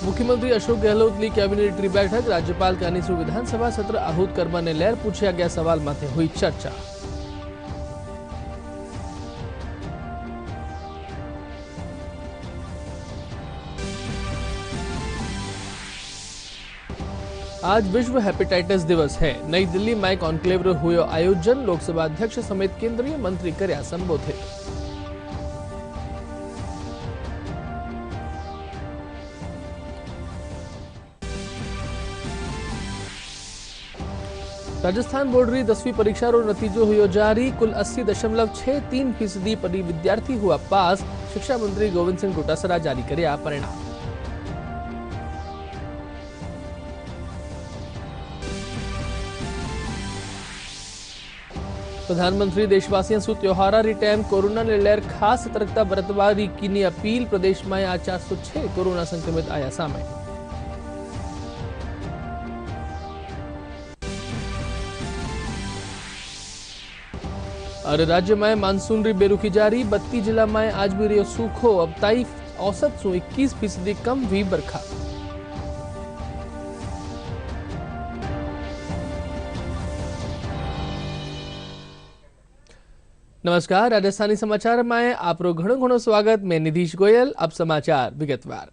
मुख्यमंत्री अशोक गहलोतની કેબિનેટની બેઠક રાજ્યપાલ કાનીસુ વિધાનસભા સત્ર आहूत કરવાને લઈને પૂછ્યા ગયા સવાલ માથે हुई चर्चा। आज विश्व हेपेटाइटिस दिवस है। नई दिल्ली में कॉन्क्लेव हुयो आयोजन। लोकसभा अध्यक्ष समेत केंद्रीय मंत्री कर्या संबोधित। राजस्थान बोर्ड री 10वीं परीक्षा रो नतीजो हुयो जारी। कुल 80.63% परी विद्यार्थी हुआ पास। शिक्षा मंत्री गोविंद सिंह डोटासरा जारी कर्या परिणाम। प्रधानमंत्री देशवासियों से त्योहार री टाइम कोरोना ने लहर खास सतर्कता बरतवारी की अपील। प्रदेश में आज 406 कोरोना संक्रमित आया सामे। और राज्य में मानसून री बेरुखी जारी। 32 जिला में आज भी रियो सूखो। अब ताई औसत सु 21% कम हुई बरखा। नमस्कार, राजस्थानी समाचार में आपरो घणो स्वागत। मैं निधीश गोयल। अब समाचार विगतवार।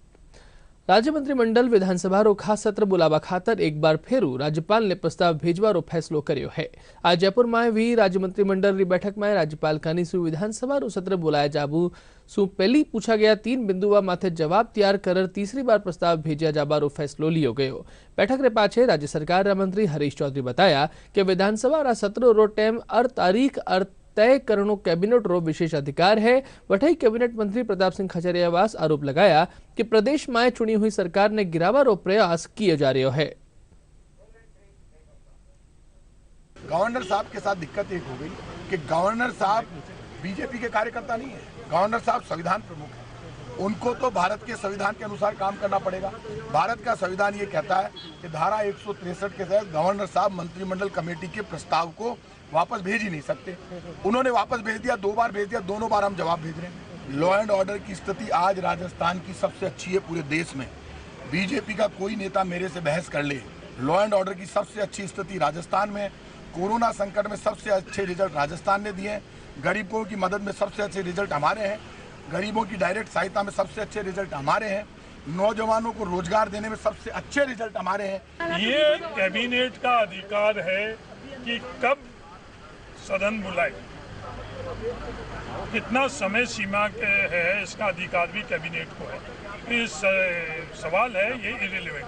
राज्य मंत्रिमंडल विधानसभा रो खास सत्र बुलावा खातर एक बार फेरू राज्यपाल ने प्रस्ताव भेजवा रो फैसलो कर्यो है। आज जयपुर में भी राज्य मंत्रिमंडल री बैठक में राज्यपाल कानीसु विधानसभा रो सत्र बुलाया जाबू सु पहली पूछा गया 3 बिंदुआ माथे जवाब तैयार कर तीसरी बार प्रस्ताव भेजा जाबा रो फैसलो लियो गयो। बैठक रे पाछे राज्य सरकार रा मंत्री हरीश चौधरी बताया कि विधानसभा रा सत्र रो टाइम तारीख तय करनो कैबिनेट रो विशेष अधिकार है। वठई कैबिनेट मंत्री प्रताप सिंह खचरियावास आरोप लगाया कि प्रदेश में चुनी हुई सरकार ने गिरावा रो प्रयास किए जा रहे है। गवर्नर साहब के साथ दिक्कत एक हो गई कि गवर्नर साहब बीजेपी के कार्यकर्ता नहीं है। गवर्नर साहब संविधान प्रमुख है। उनको तो भारत के संविधान के अनुसार काम करना पड़ेगा। भारत का संविधान ये कहता है कि धारा 163 के तहत गवर्नर साहब मंत्रिमंडल कमेटी के प्रस्ताव को वापस भेज ही नहीं सकते। उन्होंने वापस भेज दिया, 2 बार भेज दिया, दोनों बार हम जवाब भेज रहे हैं। लॉ एंड ऑर्डर की स्थिति आज राजस्थान की सबसे अच्छी है पूरे देश में। बीजेपी का कोई नेता मेरे से बहस कर ले, लॉ एंड ऑर्डर की सबसे अच्छी स्थिति राजस्थान में। कोरोना संकट में सबसे अच्छे रिजल्ट राजस्थान ने दिए हैं। गरीबों की मदद में सबसे अच्छे रिजल्ट हमारे हैं। गरीबों की डायरेक्ट सहायता में सबसे अच्छे रिजल्ट हमारे हैं। नौजवानों को रोजगार देने में सबसे अच्छे रिजल्ट हमारे हैं। ये कैबिनेट का अधिकार है कि कब सदन बुलाए, कितना समय सीमा है, इसका अधिकार भी कैबिनेट को है। इस सवाल है ये इररिलेवेंट।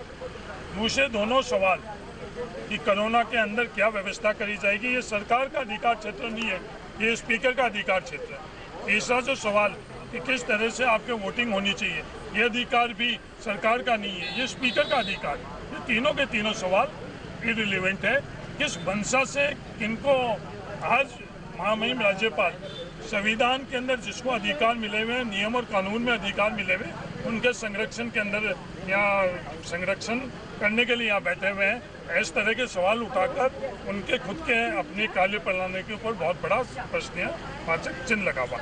दूसरे दोनों सवाल कि कोरोना के अंदर क्या व्यवस्था करी जाएगी, ये सरकार का अधिकार क्षेत्र नहीं है, ये स्पीकर का अधिकार क्षेत्र है। तीसरा जो सवाल कि किस तरह से आपके वोटिंग होनी चाहिए, ये अधिकार भी सरकार का नहीं है, ये स्पीकर का अधिकार है। ये तीनों के तीनों सवाल इररिलेवेंट है। किस वंशा से किनको आज महामहिम राज्यपाल संविधान के अंदर जिसको अधिकार मिले हुए, नियम और कानून में अधिकार मिले हुए, उनके संरक्षण के अंदर यहाँ संरक्षण करने के लिए यहाँ बैठे हुए हैं। इस तरह के सवाल उठाकर उनके खुद के अपने कार्य प्रणाली के ऊपर बहुत बड़ा प्रश्न वाचक चिन्ह लगा हुआ।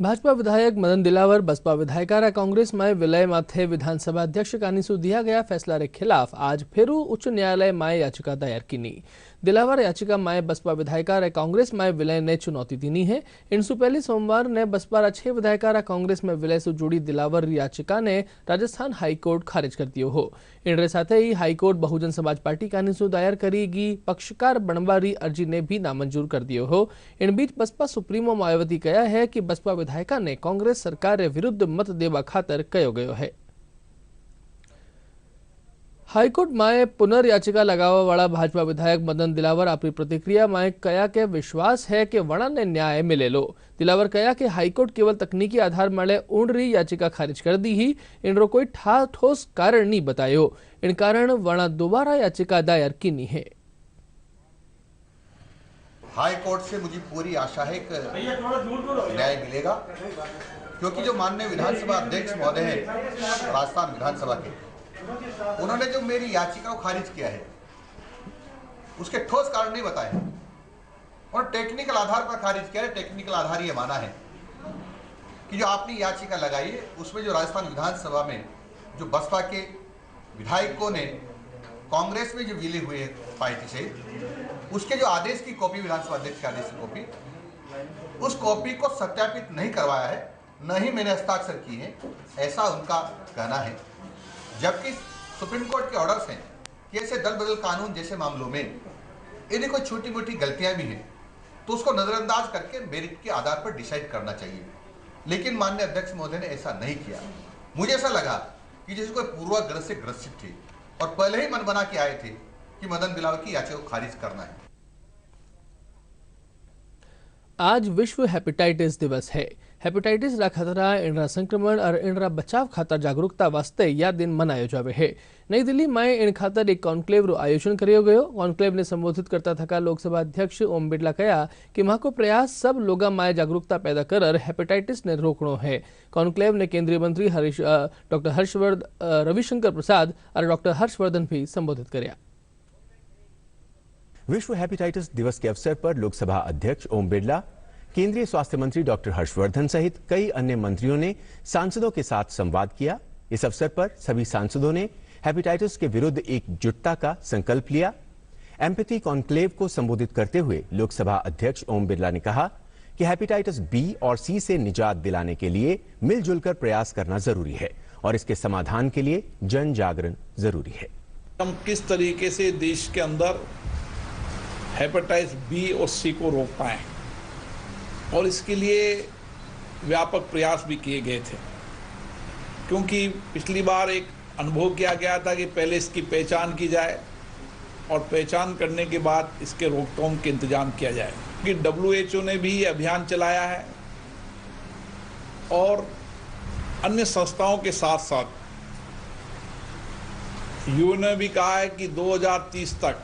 भाजपा विधायक मदन दिलावर बसपा विधायकारा कांग्रेस में विलय माथे विधानसभा अध्यक्ष कानीसु दिया गया फैसला के खिलाफ आज फेरू उच्च न्यायालय में याचिका दायर की। दिलावर याचिका में बसपा विधायकारा कांग्रेस में विलय ने चुनौती दी है। इनसु पहले सोमवार ने बसपा 6 विधायकारा कांग्रेस में विलय से जुड़ी दिलावर याचिका ने राजस्थान हाईकोर्ट खारिज कर दियो हो। इनरे साथे ही हाईकोर्ट बहुजन समाज पार्टी कानीसु दायर करेगी पक्षकार बनवारी अर्जी ने भी नामंजूर कर दियो हो। इन बीच बसपा सुप्रीमो मायावती कहा है कि बसपा विधायका ने कांग्रेस सरकार विरुद्ध मत देवा खातर कयो गयो है। हाईकोर्ट में पुनर्याचिका लगावा वाला भाजपा विधायक मदन दिलावर अपनी प्रतिक्रिया में कहा कि विश्वास है कि वणा ने न्याय मिलेलो। दिलावर कहा कि हाईकोर्ट केवल तकनीकी आधार माले ऊंडरी याचिका खारिज कर दी ही, इनरो कोई ठोस कारण नहीं बतायो। इन कारण वणा दोबारा याचिका दायर की है। हाईकोर्ट से मुझे पूरी आशा है कि न्याय मिलेगा, क्योंकि जो माननीय विधानसभा अध्यक्ष महोदय हैं राजस्थान विधानसभा के, उन्होंने जो मेरी याचिका को खारिज किया है उसके ठोस कारण नहीं बताए और टेक्निकल आधार पर खारिज किया है। टेक्निकल आधार ये माना है कि जो आपने याचिका लगाई है उसमें जो राजस्थान विधानसभा में जो बसपा के विधायकों ने कांग्रेस में जो विलय हुए पार्टी से उसके जो आदेश की कॉपी, विधानसभा अध्यक्ष के आदेश की कॉपी, उस कॉपी को सत्यापित नहीं करवाया है, न ही मैंने हस्ताक्षर किए हैं, ऐसा उनका कहना है। जबकि सुप्रीम कोर्ट के ऑर्डर्स हैं कि ऐसे दल बदल कानून जैसे मामलों में यदि कोई छोटी मोटी गलतियां भी हैं तो उसको नजरअंदाज करके मेरिट के आधार पर डिसाइड करना चाहिए। लेकिन माननीय अध्यक्ष महोदय ने ऐसा नहीं किया। मुझे ऐसा लगा कि जैसे कोई पूर्वाग्रह से ग्रसित थे और पहले ही मन बना के आए थे कि मदन दिलावर की याचिका को खारिज करना है। आज विश्व हेपेटाइटिस दिवस है। हेपेटाइटिस रा खतरा एनरा संक्रमण और एनरा बचाव खातर जागरूकता वास्ते यह दिन मनायो जावे है। नई दिल्ली में इन खातर एक कॉन्क्लेव रो आयोजन करियो गयो। कॉन्क्लेव ने संबोधित करता थका लोकसभा अध्यक्ष ओम बिरला कहा कि माको प्रयास सब लोगा में जागरूकता पैदा कर हेपेटाइटिस ने रोकणो है। कॉन्क्लेव ने केंद्रीय मंत्री डॉक्टर रविशंकर प्रसाद और डॉक्टर हर्षवर्धन भी संबोधित कर्या। विश्व हेपेटाइटिस दिवस के अवसर पर लोकसभा अध्यक्ष ओम बिरला, केंद्रीय स्वास्थ्य मंत्री डॉक्टर हर्षवर्धन सहित कई अन्य मंत्रियों ने सांसदों के साथ संवाद किया। इस अवसर पर सभी सांसदों ने हेपेटाइटिस के विरुद्ध एकजुटता का संकल्प लिया। एम्पैथी कॉन्क्लेव को संबोधित करते हुए लोकसभा अध्यक्ष ओम बिरला ने कहा कि हेपेटाइटिस बी और सी से निजात दिलाने के लिए मिलजुल कर प्रयास करना जरूरी है और इसके समाधान के लिए जन जागरण जरूरी है। हम किस तरीके से देश के अंदर हेपेटाइटिस बी और सी को रोक पाए और इसके लिए व्यापक प्रयास भी किए गए थे, क्योंकि पिछली बार एक अनुभव किया गया था कि पहले इसकी पहचान की जाए और पहचान करने के बाद इसके रोकथाम के इंतजाम किया जाए। कि WHO ने भी ये अभियान चलाया है और अन्य संस्थाओं के साथ साथ यूएन ने भी कहा है कि 2030 तक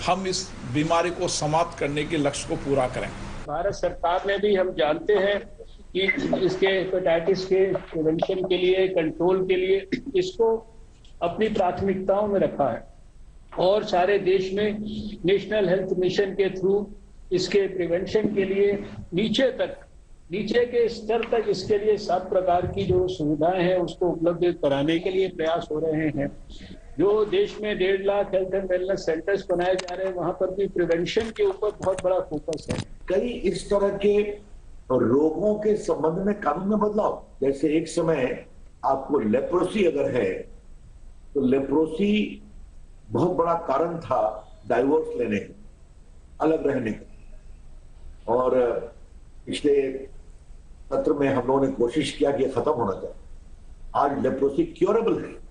हम इस बीमारी को समाप्त करने के लक्ष्य को पूरा करें। भारत सरकार ने भी, हम जानते हैं कि इसके हेपेटाइटिस के प्रिवेंशन के लिए, कंट्रोल के लिए इसको अपनी प्राथमिकताओं में रखा है और सारे देश में नेशनल हेल्थ मिशन के थ्रू इसके प्रिवेंशन के लिए नीचे के स्तर तक इसके लिए सब प्रकार की जो सुविधाएं हैं उसको उपलब्ध कराने के लिए प्रयास हो रहे हैं। जो देश में 1.5 lakh health and wellness centres बनाए जा रहे हैं, वहां पर भी प्रिवेंशन के ऊपर बहुत बड़ा फोकस है। कई इस तरह के रोगों के संबंध में कानून में बदलाव, जैसे एक समय आपको लेप्रोसी अगर है तो लेप्रोसी बहुत बड़ा कारण था डाइवोर्स लेने, अलग रहने का, और पिछले सत्र में हम लोगों ने कोशिश किया कि खत्म होना चाहिए। आज लेप्रोसी क्योरेबल है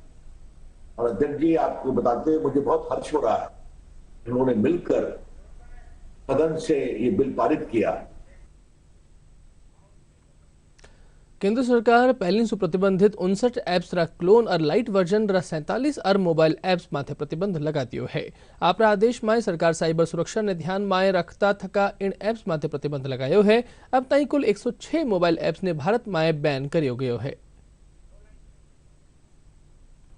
और अध्यक्ष जी आपको बताते हुए मुझे बहुत हर्ष हो रहा है, उन्होंने मिलकर सदन से ये बिल पारित किया। केंद्र सरकार पहली सु प्रतिबंधित 59 एप्स रा क्लोन और लाइट वर्जन रा 47 और मोबाइल एप्स माथे प्रतिबंध लगा दियो है। आपरा आदेश में सरकार साइबर सुरक्षा ने ध्यान में रखता थका इन एप्स माथे प्रतिबंध लगायो है। अब तक कुल 106 मोबाइल एप्स ने भारत में बैन करियो गयो है।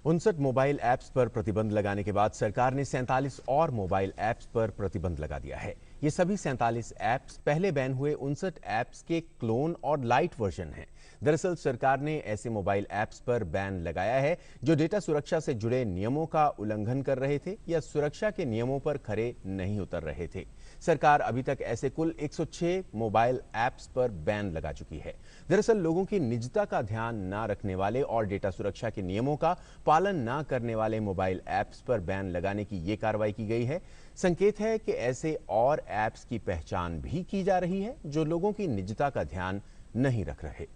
59 मोबाइल ऐप्स पर प्रतिबंध लगाने के बाद सरकार ने 47 और मोबाइल ऐप्स पर प्रतिबंध लगा दिया है। ये सभी 47 ऐप्स पहले बैन हुए 59 ऐप्स के क्लोन और लाइट वर्जन हैं। दरअसल सरकार ने ऐसे मोबाइल ऐप्स पर बैन लगाया है जो डेटा सुरक्षा से जुड़े नियमों का उल्लंघन कर रहे थे या सुरक्षा के नियमों पर खरे नहीं उतर रहे थे। सरकार अभी तक ऐसे कुल 106 मोबाइल ऐप्स पर बैन लगा चुकी है। दरअसल लोगों की निजता का ध्यान न रखने वाले और डेटा सुरक्षा के नियमों का पालन न करने वाले मोबाइल ऐप्स पर बैन लगाने की ये कार्रवाई की गई है। संकेत है कि ऐसे और ऐप्स की पहचान भी की जा रही है जो लोगों की निजता का ध्यान नहीं रख रहे।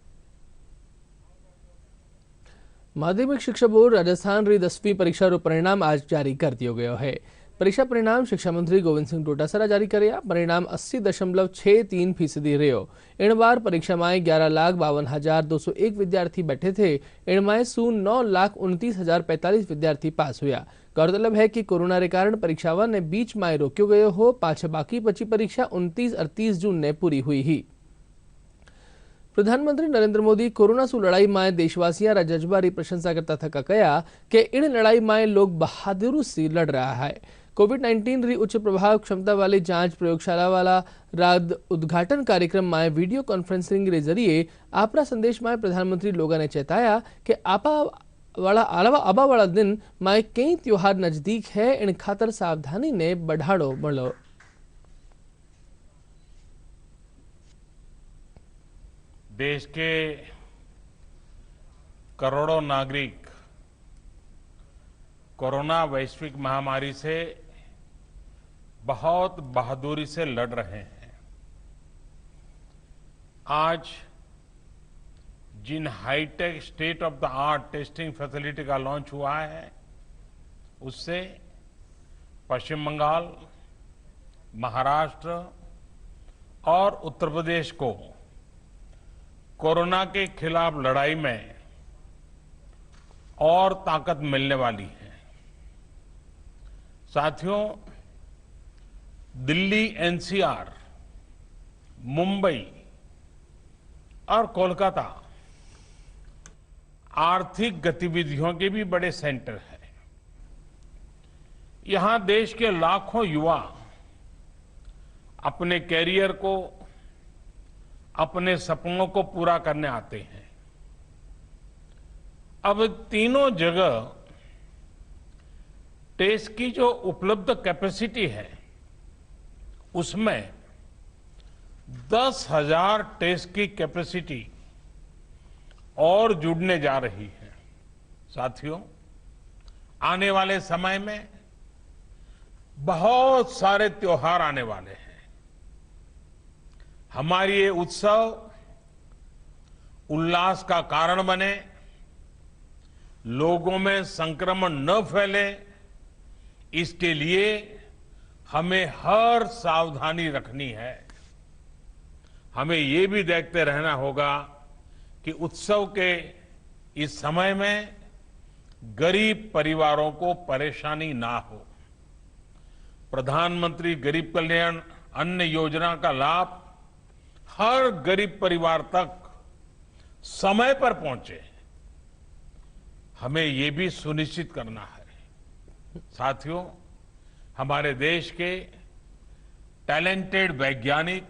माध्यमिक शिक्षा बोर्ड राजस्थान री 10वीं परीक्षा रो परिणाम आज जारी कर दियो गयो है। परीक्षा परिणाम शिक्षा मंत्री गोविंद सिंह डोटासरा जारी करया। परिणाम 80.63% रहो। इन बार परीक्षा में 11,52,201 विद्यार्थी बैठे थे। इनमें 9,29,045 विद्यार्थी पास हुआ। गौरतलब है कि कोरोना के कारण परीक्षावार ने बीच में रोक्यो गयो हो। पाछे बाकी बची परीक्षा 29 और 30 जून ने पूरी हुई ही। प्रधानमंत्री नरेंद्र मोदी कोरोना से लड़ाई में देशवासियों रा जज्बा री प्रशंसा करता थका कहा कि इन लड़ाई में लोग बहादुरी से लड़ रहा है। कोविड-19 री उच्च प्रभाव क्षमता वाली जांच प्रयोगशाला वाला रात उद्घाटन कार्यक्रम में वीडियो कॉन्फ्रेंसिंग के जरिए आपरा संदेश में प्रधानमंत्री लोगों ने चेताया कि आबा वाला दिन में कई त्योहार नजदीक है, इन खातर सावधानी ने बढ़ाड़ो बढ़ो। देश के करोड़ों नागरिक कोरोना वैश्विक महामारी से बहुत बहादुरी से लड़ रहे हैं। आज जिन high tech state of the art testing facility का लॉन्च हुआ है, उससे पश्चिम बंगाल, महाराष्ट्र और उत्तर प्रदेश को कोरोना के खिलाफ लड़ाई में और ताकत मिलने वाली है। साथियों, दिल्ली, एनसीआर, मुंबई और कोलकाता आर्थिक गतिविधियों के भी बड़े सेंटर हैं। यहां देश के लाखों युवा अपने कैरियर को, अपने सपनों को पूरा करने आते हैं। अब तीनों जगह टेस्ट की जो उपलब्ध कैपेसिटी है, उसमें 10,000 टेस्ट की कैपेसिटी और जुड़ने जा रही है। साथियों, आने वाले समय में बहुत सारे त्योहार आने वाले हैं। हमारी ये उत्सव उल्लास का कारण बने, लोगों में संक्रमण न फैले, इसके लिए हमें हर सावधानी रखनी है। हमें ये भी देखते रहना होगा कि उत्सव के इस समय में गरीब परिवारों को परेशानी ना हो। प्रधानमंत्री गरीब कल्याण अन्न योजना का लाभ हर गरीब परिवार तक समय पर पहुंचे, हमें ये भी सुनिश्चित करना है। साथियों, हमारे देश के टैलेंटेड वैज्ञानिक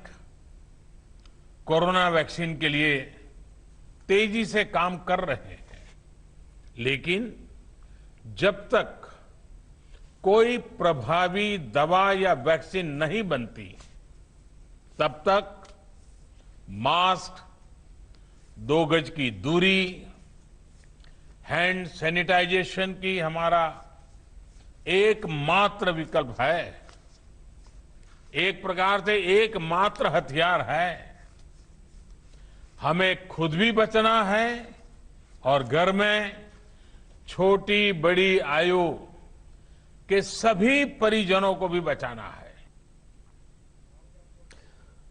कोरोना वैक्सीन के लिए तेजी से काम कर रहे हैं, लेकिन जब तक कोई प्रभावी दवा या वैक्सीन नहीं बनती, तब तक मास्क, 2 गज की दूरी, हैंड सैनिटाइजेशन की हमारा एकमात्र विकल्प है, एक प्रकार से एकमात्र हथियार है। हमें खुद भी बचना है और घर में छोटी बड़ी आयु के सभी परिजनों को भी बचाना है।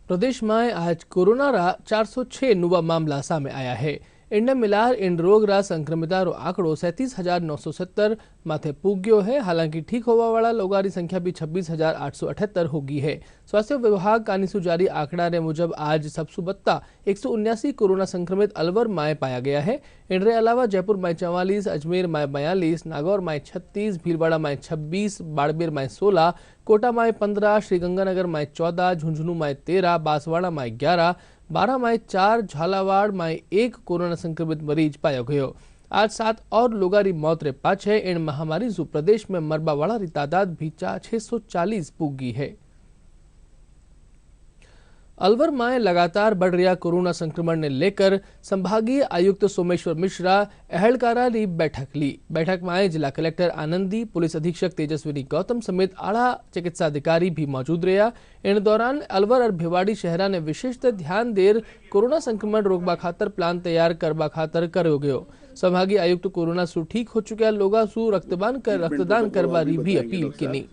प्रदेश में आज कोरोना रा 406 नवा मामला सामे आया है। इनने मिलार इन रोग रा संक्रमिता रो आंकड़ो 37,970 माथे पूग गयो है। हालांकि ठीक होवा वाला लोगों की संख्या भी 26,878 हो गई है। स्वास्थ्य विभाग कानीसु जारी आंकड़ा रे मुजब आज सबसे बत्ता 179 कोरोना संक्रमित अलवर माए पाया गया है। इनके अलावा जयपुर में 44, अजमेर में 42, नागौर में 36, भीलवाड़ा में 26, बाड़मेर में 16, कोटा में 15, श्रीगंगानगर में 14, झुंझुनू में 13, बांसवाड़ा में 11, 12 में 4, झालावाड़ में 1 कोरोना संक्रमित मरीज पाया गयो। आज 7 और लोगों की मौत रे पाछे इन महामारी से प्रदेश में मरबा वाला की तादाद भी 640 पूगी है। अलवर में लगातार बढ़ रहा कोरोना संक्रमण ने लेकर संभागीय आयुक्त सोमेश्वर मिश्रा अहलकारा की बैठक ली। बैठक में जिला कलेक्टर आनंदी, पुलिस अधीक्षक तेजस्विनी गौतम समेत आला चिकित्सा अधिकारी भी मौजूद रहा। इन दौरान अलवर और भिवाड़ी शहरा ने विशेषतः ध्यान देर कोरोना संक्रमण रोकबा खातर प्लान तैयार करबा खातर करो गयो। संभागीय आयुक्त कोरोना सु ठीक हो चुका लोगा सु रक्तदान करबा री भी अपील की।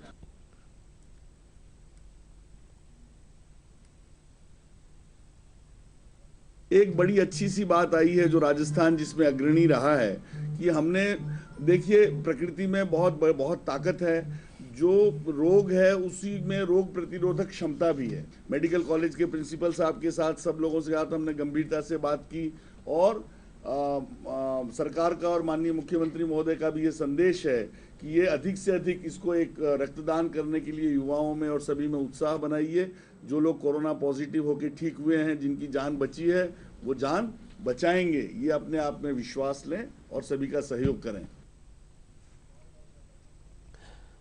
एक बड़ी अच्छी सी बात आई है जो राजस्थान जिसमें अग्रणी रहा है कि हमने, देखिए प्रकृति में बहुत ताकत है। जो रोग है उसी में रोग प्रतिरोधक क्षमता भी है। मेडिकल कॉलेज के प्रिंसिपल साहब के साथ सब लोगों से हमने गंभीरता से बात की और सरकार का और माननीय मुख्यमंत्री महोदय का भी ये संदेश है कि ये अधिक से अधिक इसको एक रक्तदान करने के लिए युवाओं में और सभी में उत्साह बनाइए। जो लोग कोरोना पॉजिटिव होकर ठीक हुए हैं, जिनकी जान बची है, वो जान बचाएंगे, ये अपने आप में विश्वास लें और सभी का सहयोग करें।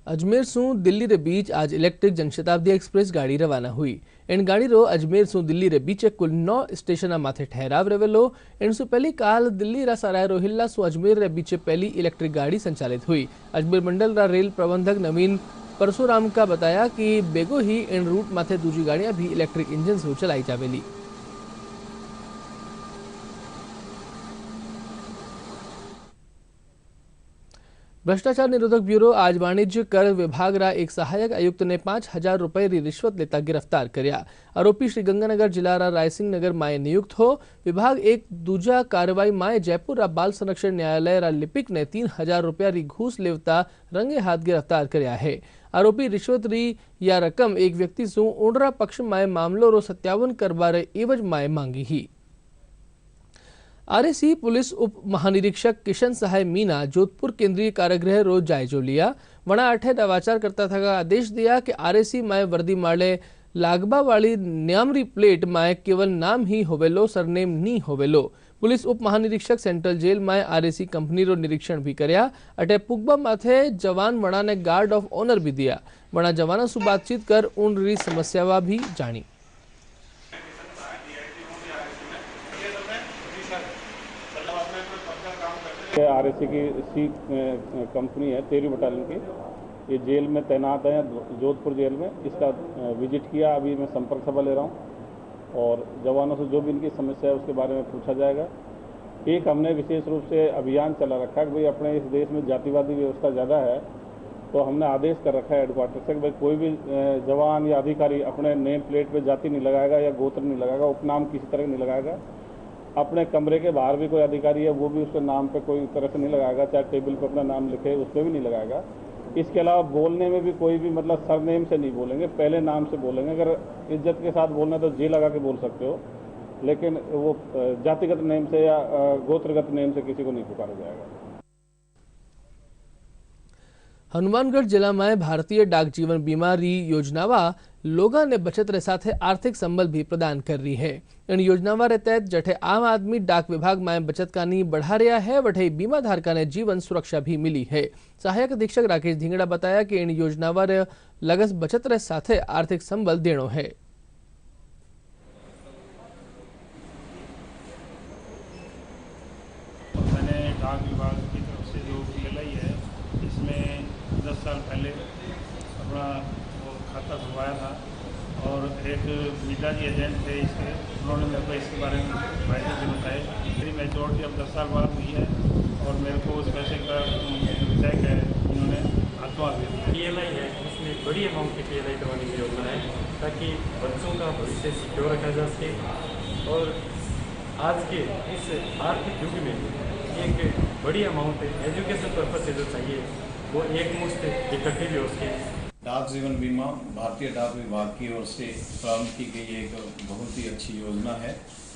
अजमेर सू दिल्ली रे बीच आज इलेक्ट्रिक जनशताब्दी एक्सप्रेस गाड़ी रवाना हुई। इन गाड़ी रो अजमेर सू दिल्ली रे बीच कुल 9 स्टेशन माथे ठहराव रहेलो। इन सु पहली काल दिल्ली रा सराय रोहिल्ला सु अजमेर रे बीच पहली इलेक्ट्रिक गाड़ी संचालित हुई। अजमेर मंडल रा रेल प्रबंधक नवीन परशुराम का बताया कि बेगो ही इन रूट माथे दूसरी गाड़ियां भी इलेक्ट्रिक इंजन से चलाई जावेली। भ्रष्टाचार निरोधक ब्यूरो आज वाणिज्य कर विभाग रा एक सहायक आयुक्त ने 5,000 रुपए री रिश्वत लेता गिरफ्तार कर्या। आरोपी श्री गंगानगर जिला रा रायसिंह नगर माए नियुक्त हो। विभाग एक दूजा कार्रवाई माए जयपुर रा बाल संरक्षण न्यायालय रा लिपिक ने 3,000 रुपया री घूस लेवता रंगे हाथ गिरफ्तार कर्या है। आरोपी रिश्वत री या रकम एक व्यक्ति सु उंडरा पक्ष माए मामलो रो सत्यावन करवा रे एवज माए मांगी ही। आरएसी पुलिस उप महानिरीक्षक किशन सहाय मीना जोधपुर केंद्रीय कारागृह रोज जायजो लिया। वणा आठे नवाचार करता था का आदेश दिया कि आरएसी माए वर्दी माले लागबा वाली न्यामरी प्लेट माए केवल नाम ही होवेलो, सरनेम नी होवेलो। पुलिस उप महानिरीक्षक सेंट्रल जेल माए आरएसी कंपनी रो निरीक्षण भी कर्या। अटे पुगबा माथे जवान वणा ने गार्ड ऑफ ऑनर भी दिया। वणा जवानों से बातचीत कर उन री समस्यावा भी जानी। आरएसी की सी कंपनी है 13वीं बटालियन की, ये जेल में तैनात है जोधपुर जेल में। इसका विजिट किया, अभी मैं संपर्क सभा ले रहा हूँ और जवानों से जो भी इनकी समस्या है उसके बारे में पूछा जाएगा। एक हमने विशेष रूप से अभियान चला रखा है कि भाई अपने इस देश में जातिवादी व्यवस्था ज़्यादा है, तो हमने आदेश कर रखा है हेडक्वार्टर से कि भाई कोई भी जवान या अधिकारी अपने नेम प्लेट पर जाति नहीं लगाएगा या गोत्र नहीं लगाएगा, उपनाम किसी तरह नहीं लगाएगा। अपने कमरे के बाहर भी कोई अधिकारी है वो भी उसके नाम पे कोई तरह से नहीं लगाएगा, चाहे टेबल पे अपना नाम लिखे उस पर भी नहीं लगाएगा। इसके अलावा बोलने में भी कोई भी मतलब सरनेम से नहीं बोलेंगे, पहले नाम से बोलेंगे। अगर इज्जत के साथ बोलना तो जी लगा के बोल सकते हो, लेकिन वो जातिगत नेम से या गोत्रगत नेम से किसी को नहीं पुकारा जाएगा। हनुमानगढ़ जिला में भारतीय डाक जीवन बीमा योजनावा लोगा ने बचत रे साथे आर्थिक संबल भी प्रदान कर रही है। इन योजनावा रे तहत जठे आम आदमी डाक विभाग में बचत कानी बढ़ा रहा है, वठे बीमा धारका ने जीवन सुरक्षा भी मिली है। सहायक अधीक्षक राकेश धिंगड़ा बताया कि इन योजनावा रे लगस बचत रे साथे आर्थिक संबल देनो है। मैंने डाक विभाग की तरफ से जो PLI है इसमें 10 साल पहले अपना वो खाता खुलवाया था और एक मीडिया जी एजेंट थे इसके, उन्होंने मेरे को इसके बारे में फायदे भी बताए। मेरी मैच्योरिटी अब 10 साल बाद हुई है और मेरे को उस पैसे का चेक है इन्होंने हाथों हाथ दिया। PLI है उसमें बड़ी अमाउंट की PLI करवाने की योजना है ताकि बच्चों का भविष्य सिक्योर रखा जा सके। और आज के इस आर्थिक युग में एक बड़ी अमाउंट एजुकेशन पर्पज से जो चाहिए वो एक मुश्त इकट्ठी भी हो सके। डाक जीवन बीमा भारतीय डाक विभाग की ओर से प्रारंभ की गई एक बहुत ही अच्छी योजना है।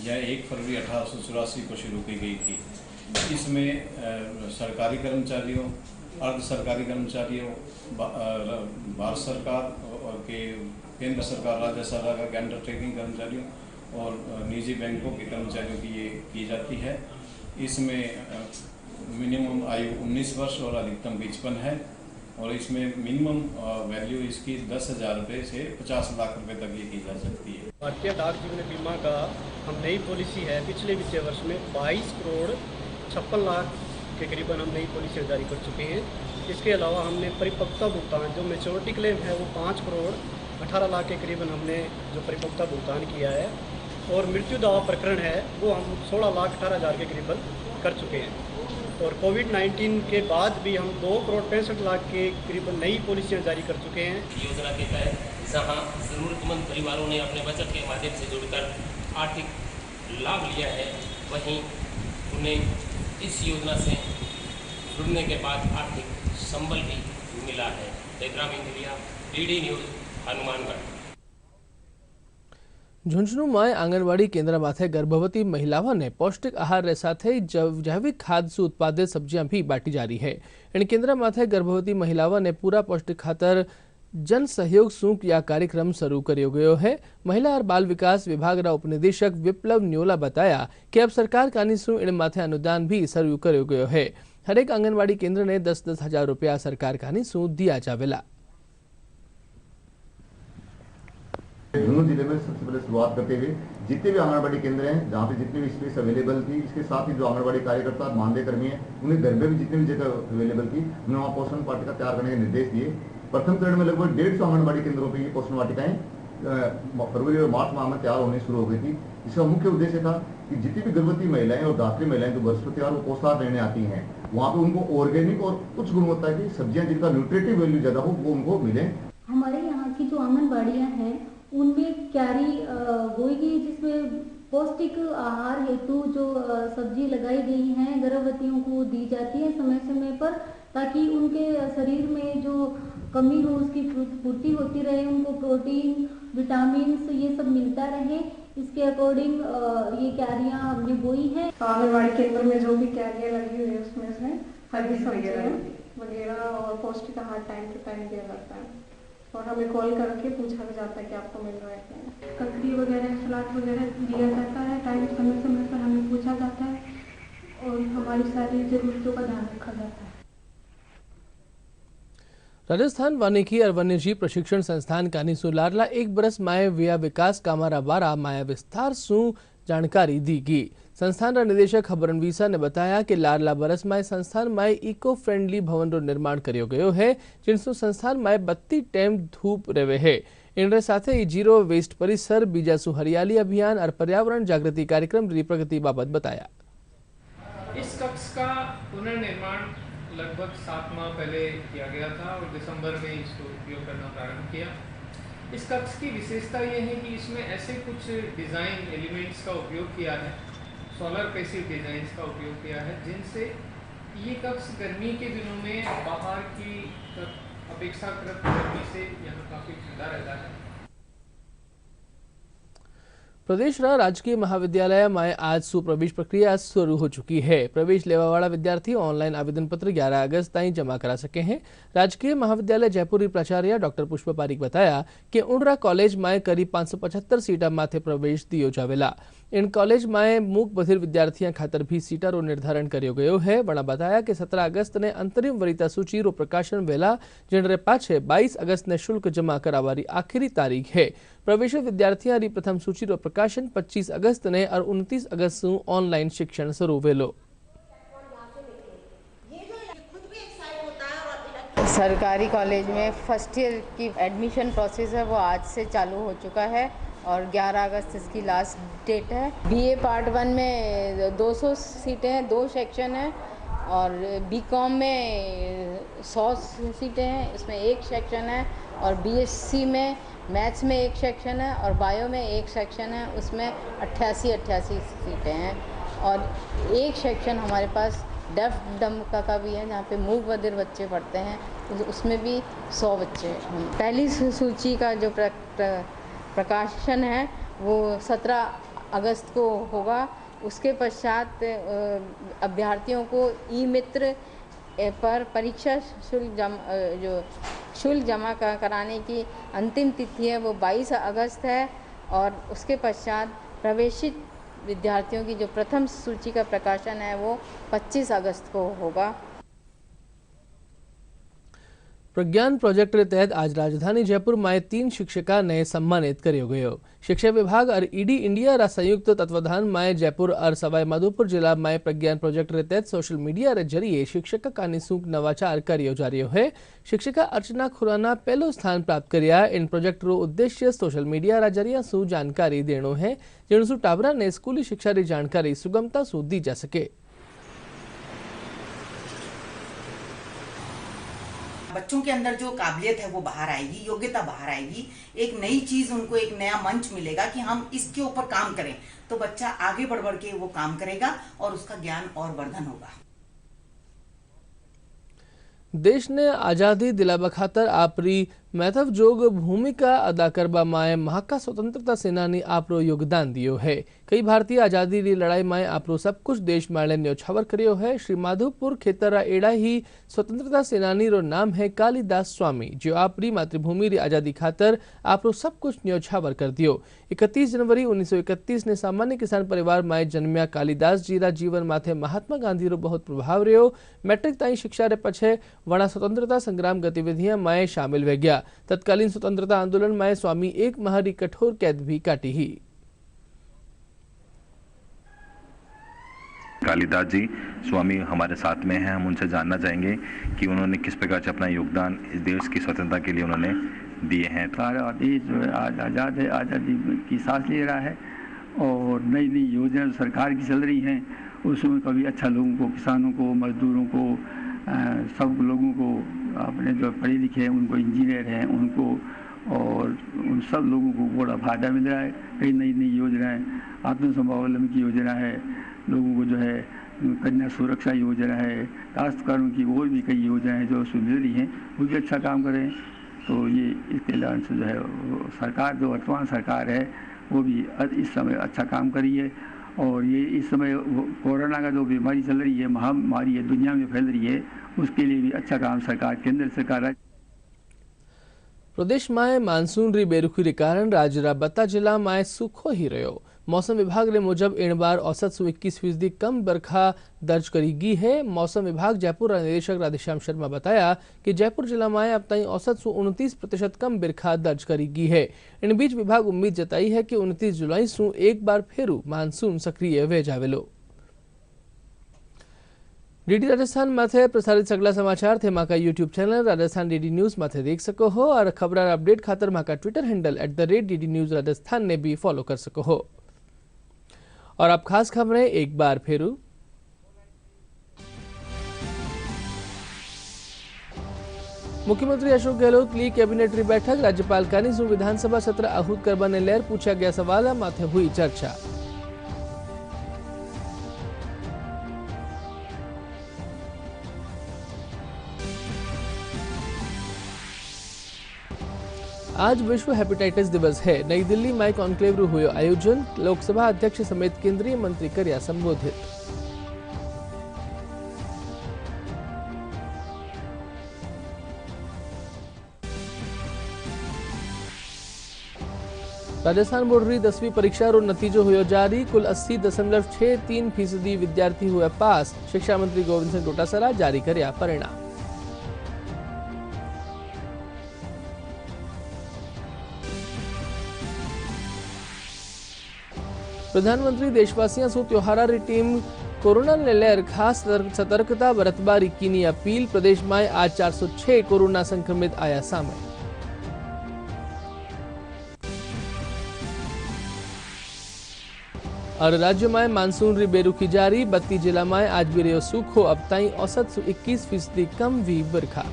यह 1 फरवरी 1884 को शुरू की गई थी। इसमें सरकारी कर्मचारियों, अर्ध सरकारी कर्मचारियों, भारत सरकार और के केंद्र सरकार, राज्य सरकार के अंडरटेकिंग कर्मचारियों और निजी बैंकों के कर्मचारियों की ये की जाती है। इसमें मिनिमम आयु 19 वर्ष और अधिकतम 55 है और इसमें मिनिमम वैल्यू इसकी 10,000 रुपये से 50 लाख रुपए तक ये की जा सकती है। भारतीय डाक जीवन बीमा का हम नई पॉलिसी है, पिछले वित्तीय वर्ष में 22 करोड़ 56 लाख के करीबन हम नई पॉलिसी जारी कर चुके हैं। इसके अलावा हमने परिपक्वता भुगतान जो मैच्योरिटी क्लेम है वो 5 करोड़ 18 लाख के करीबन हमने जो परिपक्वता भुगतान किया है और मृत्यु दावा प्रकरण है वो हम 16 लाख 18 हज़ार के करीबन कर चुके हैं। और कोविड-19 के बाद भी हम 2 करोड़ 65 लाख के करीबन नई पॉलिसियाँ जारी कर चुके हैं। योजना के तहत जहां ज़रूरतमंद परिवारों ने अपने बचत के माध्यम से जुड़कर आर्थिक लाभ लिया है, वहीं उन्हें इस योजना से जुड़ने के बाद आर्थिक संबल भी मिला है। ग्रामीण मीडिया DD न्यूज़ हनुमानगढ़। ઝુંઝુનુમાં આંગણવાડી કેન્દ્ર માથે ગર્ભવતી મહિલાઓને પૌષ્ટિક આહાર સાથે જૈવિક ખાद से उत्पादित सब्जियां भी बांटी जा रही है। इन केंद्र माथे गर्भवती महिलाओं पूरा पौष्टिक खातर जन सहयोग सूक या कार्यक्रम शुरू करो गयो है। महिला और बाल विकास विभाग उपनिदेशक विप्लव न्योला बताया कि अब सरकार कानीसू इन माथे अनुदान भी शुरू करो गयो है। हर एक आंगनवाड़ी केंद्र ने 10-10 हजार रुपया सरकार कानीसू दिया जावेला। झुंझुनू जिले में सबसे पहले शुरुआत करते हुए जितने भी आंगनबाड़ी केंद्र हैं जहाँ पे जितनी भी स्पेस अवेलेबल थी, इसके साथ ही जो आंगनबाड़ी कार्यकर्ता मानदेय कर्मी हैं उन्हें घर में भी जितनी भी जगह अवेलेबल थी उन्हें वहाँ पोषण वाटिका तैयार करने के निर्देश दिए। प्रथम चरण में लगभग 150 आंगनबाड़ी केंद्रों पर ये पोषण वाटिकाएं फरवरी और मार्च माह में तैयार होनी शुरू हो गई थी। इसका मुख्य उद्देश्य था कि जितनी भी गर्भवती महिलाएं और धात्री महिलाएं जो बृहस्पतिवार को पोषाहार लेने आती हैं वहाँ पे उनको ऑर्गेनिक और उच्च गुणवत्ता की सब्जियां जिनका न्यूट्रिटिव वैल्यू ज्यादा हो वो उनको मिले। हमारे यहाँ की जो आंगनबाड़ियाँ हैं उनमें क्यारी बोई गई जिसमें पौष्टिक आहार हेतु जो सब्जी लगाई गई हैं गर्भवतियों को दी जाती है समय समय पर, ताकि उनके शरीर में जो कमी हो उसकी पूर्ति होती रहे, उनको प्रोटीन विटामिन ये सब मिलता रहे। इसके अकॉर्डिंग ये क्यारियाँ हमने बोई है। आंगनबाड़ी केंद्र में जो भी क्यारियाँ लगी हुई है उसमें से हरी सब्जियाँ वगैरह और पौष्टिक आहार टाइम टू टाइम दिया जाता है और हमें कॉल करके पूछा भी जाता है कि आपको मिल रहा है क्या। ककड़ी वगैरह सलाद वगैरह दिया जाता है, टाइम समय समय पर हमें पूछा जाता है और हमारी सारी जरूरतों का ध्यान रखा जाता है। राजस्थान वानिकी और वन्यजीव प्रशिक्षण संस्थान कानीसू लारला 1 बरस माए व्या विकास कामारा बारा माया विस्तार सु जानकारी दी गई। संस्थान का निदेशक हबरन वीसा ने बताया कि लारला बरस माए संस्थान माए इको फ्रेंडली भवन रो निर्माण करो गयो है, जिनसु संस्थान माए 32 टाइम धूप रहे है। इन साथे ही जीरो वेस्ट परिसर बीजासु हरियाली अभियान और पर्यावरण जागृति कार्यक्रम री प्रगति बाबत बताया। इस कक्ष का पुनर्निर्माण लगभग 7 माह पहले किया गया था और दिसंबर में इसको उपयोग करना प्रारंभ किया। इस कक्ष की विशेषता यह है कि इसमें ऐसे कुछ डिज़ाइन एलिमेंट्स का उपयोग किया है, सोलर पैसिव डिजाइन्स का उपयोग किया है, जिनसे ये कक्ष गर्मी के दिनों में बाहर की अपेक्षाकृत गर्मी से यहाँ काफ़ी ठंडा रहता है। प्रदेश राजकीय महाविद्यालय में आज सु प्रवेश प्रक्रिया शुरू हो चुकी है। प्रवेश लेवा वाला विद्यार्थी ऑनलाइन आवेदन पत्र 11 अगस्त तक जमा करा सके हैं। राजकीय महाविद्यालय जयपुर प्राचार्य डॉक्टर पुष्प पारीक बताया कि उंडरा कॉलेज में करीब 575 सीटा माथे प्रवेश दियो जावेला। इन कॉलेज में मूक बधिर विद्यार्थियों खातर भी सीटा रो निर्धारण करो गयो है। वणा बताया कि 17 अगस्त ने अंतरिम वरीयता सूची रो प्रकाशन वेला, जिनरे पाछे 22 अगस्त ने शुल्क जमा करावारी आखिरी तारीख है। प्रवेश विद्यार्थियों री प्रथम सूची रो प्रकाशन 25 अगस्त ने और 29 अगस्त से ऑनलाइन शिक्षण शुरू वेलो। सरकारी कॉलेज में फर्स्ट ईयर की एडमिशन प्रोसेस है वो आज से चालू हो चुका है और 11 अगस्त इसकी लास्ट डेट है। बीए पार्ट 1 में 200 सीटें हैं, 2 सेक्शन हैं और बीकॉम में 100 सीटें हैं, इसमें 1 सेक्शन है और बीएससी में मैथ्स में 1 सेक्शन है और बायो में 1 सेक्शन है, उसमें 88 सीटें हैं और 1 सेक्शन हमारे पास डेफ डम का भी है जहाँ पे मूक बधिर बच्चे पढ़ते हैं, उसमें भी 100 बच्चे हैं। पहली सूची का जो प्रकाशन है वो 17 अगस्त को होगा। उसके पश्चात अभ्यर्थियों को ई मित्र पर परीक्षा शुल्क जमा कराने की अंतिम तिथि है वो 22 अगस्त है और उसके पश्चात प्रवेशित विद्यार्थियों की जो प्रथम सूची का प्रकाशन है वो 25 अगस्त को होगा। प्रज्ञान प्रोजेक्ट के तहत आज राजधानी जयपुर में 3 शिक्षिका ने सम्मानित करो गयो। शिक्षा विभाग और ईडी इंडिया रा संयुक्त तत्वाधान में जयपुर और सवाई माधोपुर जिला में प्रज्ञान प्रोजेक्ट के तहत सोशल मीडिया रे जरिए शिक्षिका कानीसूक नवाचार करियो जा रही है। शिक्षिका अर्चना खुराना पहलो स्थान प्राप्त करया। इन प्रोजेक्ट रो उद्देश्य सोशल मीडिया रा जरिया सु जानकारी देनो है, जिनसु टाबरा ने स्कूली शिक्षा री जानकारी सुगमता सु दी जा सके। बच्चों के अंदर जो काबिलियत है वो बाहर आएगी, योग्यता बाहर आएगी, एक नई चीज उनको एक नया मंच मिलेगा कि हम इसके ऊपर काम करें, तो बच्चा आगे बढ़ के वो काम करेगा और उसका ज्ञान और वर्धन होगा। देश ने आजादी दिलावा खातर आपरी मैथव जोग भूमिका अदा करवा माए महाका स्वतंत्रता सेनानी आपरो योगदान दियो है। कई भारतीय आजादी री लड़ाई माए आपरो सब कुछ देश माळे न्योछावर करियो है। श्री माधवपुर खेतरा एड़ा ही स्वतंत्रता सेनानी रो नाम है कालिदास स्वामी, जो आपरी मातृभूमि री आजादी खातर आपरो सब कुछ न्योछावर कर दियो। 31 जनवरी 1931 ने सामान्य किसान परिवार माए जन्म्या कालिदास जी रा जीवन माथे महात्मा गांधी रो बहुत प्रभाव रह्यो। मैट्रिक ताई शिक्षा रे पछे वणा स्वतंत्रता संग्राम गतिविधियां माए शामिल वे गया। तत्कालीन स्वतंत्रता आंदोलन में स्वामी एक माह की कठोर कैद भी काटी ही। कालिदास जी स्वामी हमारे साथ में हैं, हम उनसे जानना चाहेंगे कि उन्होंने किस प्रकार से अपना योगदान इस देश की स्वतंत्रता के लिए उन्होंने दिए हैं। सारा देश जो है आज आज़ाद है, आज़ादी की सांस ले रहा है और नई नई योजना सरकार की चल रही हैं, उसमें कभी अच्छा लोगों को, किसानों को, मजदूरों को, सब लोगों को, अपने जो पढ़े लिखे हैं उनको, इंजीनियर हैं उनको, और उन सब लोगों को बड़ा फायदा मिल रहा है। कई नई नई योजनाएं, आत्मस्वावलंबन की योजना है, लोगों को जो है कन्या सुरक्षा योजना है, काश्तकारों की और भी कई योजनाएं जो सुविधा रही हैं वो भी अच्छा काम करें। तो ये इसके लाभ से जो है सरकार, जो वर्तमान सरकार है वो भी इस समय अच्छा काम करी है। और ये इस समय कोरोना का जो बीमारी चल रही है, महामारी है, दुनिया में फैल रही है, उसके लिए भी अच्छा काम सरकार, केंद्र सरकार। प्रदेश में मानसून री बेरुखी रे कारण राज्य रा बत्ता जिला में सूखो ही रह्यो। मौसम विभाग रे मुजब इन बार औसत से 21% कम बरखा दर्ज करी गई है। मौसम विभाग जयपुर निदेशक राधेश्याम शर्मा बताया कि जयपुर जिला में अब तक औसत से 29% कम बरखा दर्ज करी गई है। इन बीच विभाग उम्मीद जताई है कि 29 जुलाई से एक बार फेरू मानसून सक्रिय वे जावेलो। डीडी राजस्थान माथे प्रसारित सगला समाचार थे माका YouTube channel Rajasthan DD news माथे देख सको हो और खबर अपडेट खातर माका Twitter handle @DD news Rajasthan ने भी फॉलो कर सको हो। और अब खास खबरें एक बार फेरू। मुख्यमंत्री अशोक गहलोत ली कैबिनेट री बैठक, राज्यपाल कानीसू विधानसभा सत्र आहूत करवाने लेर पूछा गया सवाल माथे हुई चर्चा। आज विश्व हेपेटाइटिस दिवस है। नई दिल्ली में कॉन्क्लेव रू हुयो आयोजन, लोकसभा अध्यक्ष समेत केंद्रीय मंत्री कर्या संबोधित। राजस्थान बोर्ड री 10वीं परीक्षा रो नतीजो हुयो जारी। कुल 80.63% विद्यार्थी हुए पास। शिक्षा मंत्री गोविंद सिंह डोटासरा जारी कर्या परिणाम। प्रधानमंत्री देशवासियों से त्योहारा री टीम कोरोना ने लेर खास सतर्कता बरतबारी कीनी अपील। प्रदेश में आज 406 कोरोना संक्रमित आया सामने। और राज्य में मानसून री बेरुखी जारी। 32 जिला में आज भी रहो सूखो, अब ताई औसत से 21% कम हुई बरखा।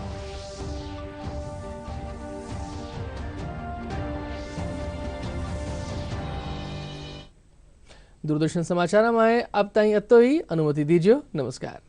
दूरदर्शन समाचार में अब ताई अतो ही अनुमति दीजिए। नमस्कार।